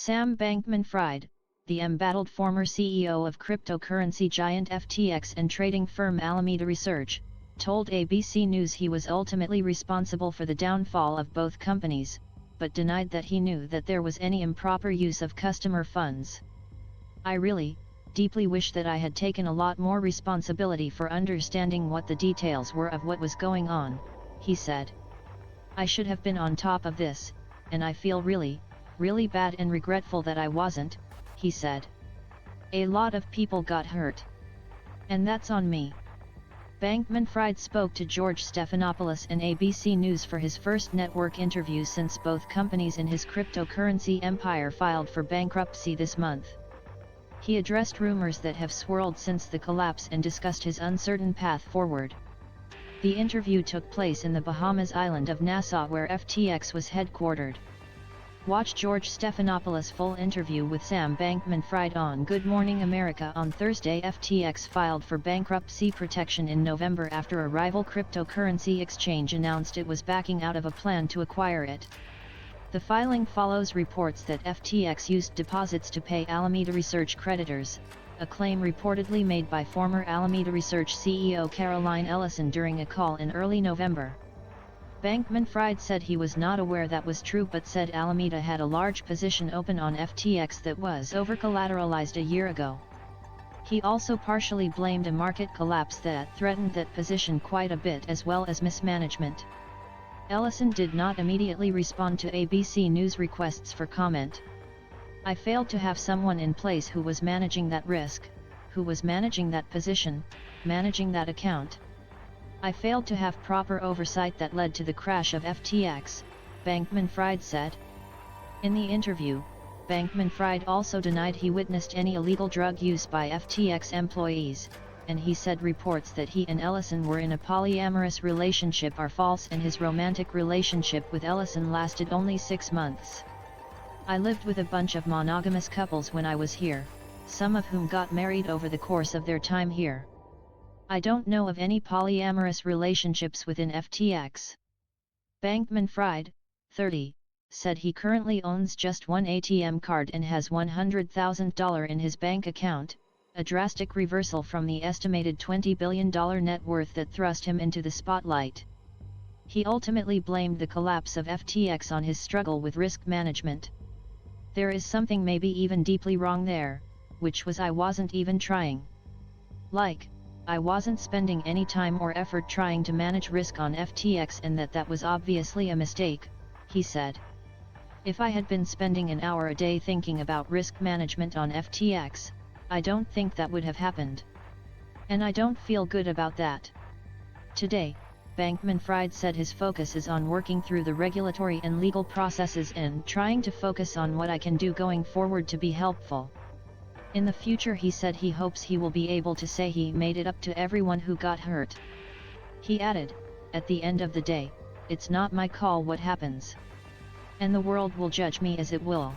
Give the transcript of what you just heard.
Sam Bankman-Fried, the embattled former CEO of cryptocurrency giant FTX and trading firm Alameda Research, told ABC News he was ultimately responsible for the downfall of both companies, but denied that he knew that there was any improper use of customer funds. "I really, deeply wish that I had taken a lot more responsibility for understanding what the details were of what was going on," he said. "I should have been on top of this, and I feel really bad and regretful that I wasn't," he said. "A lot of people got hurt. And that's on me." Bankman-Fried spoke to George Stephanopoulos and ABC News for his first network interview since both companies in his cryptocurrency empire filed for bankruptcy this month. He addressed rumors that have swirled since the collapse and discussed his uncertain path forward. The interview took place in the Bahamas island of Nassau, where FTX was headquartered. Watch George Stephanopoulos' full interview with Sam Bankman-Fried on Good Morning America on Thursday. FTX filed for bankruptcy protection in November after a rival cryptocurrency exchange announced it was backing out of a plan to acquire it. The filing follows reports that FTX used deposits to pay Alameda Research creditors, a claim reportedly made by former Alameda Research CEO Caroline Ellison during a call in early November. Bankman-Fried said he was not aware that was true, but said Alameda had a large position open on FTX that was over-collateralized a year ago. He also partially blamed a market collapse that threatened that position quite a bit, as well as mismanagement. Ellison did not immediately respond to ABC News requests for comment. "I failed to have someone in place who was managing that risk, who was managing that position, managing that account. I failed to have proper oversight that led to the crash of FTX," Bankman-Fried said. In the interview, Bankman-Fried also denied he witnessed any illegal drug use by FTX employees, and he said reports that he and Ellison were in a polyamorous relationship are false, and his romantic relationship with Ellison lasted only 6 months. "I lived with a bunch of monogamous couples when I was here, some of whom got married over the course of their time here. I don't know of any polyamorous relationships within FTX." Bankman-Fried, 30, said he currently owns just one ATM card and has $100,000 in his bank account, a drastic reversal from the estimated $20 billion net worth that thrust him into the spotlight. He ultimately blamed the collapse of FTX on his struggle with risk management. "There is something maybe even deeply wrong there, which was I wasn't even trying. I wasn't spending any time or effort trying to manage risk on FTX, and that was obviously a mistake," he said. "If I had been spending an hour a day thinking about risk management on FTX, I don't think that would have happened. And I don't feel good about that." Today, Bankman-Fried said his focus is on working through the regulatory and legal processes and trying to focus on what I can do going forward to be helpful. In the future, he said he hopes he will be able to say he made it up to everyone who got hurt. He added, "At the end of the day, it's not my call what happens. And the world will judge me as it will."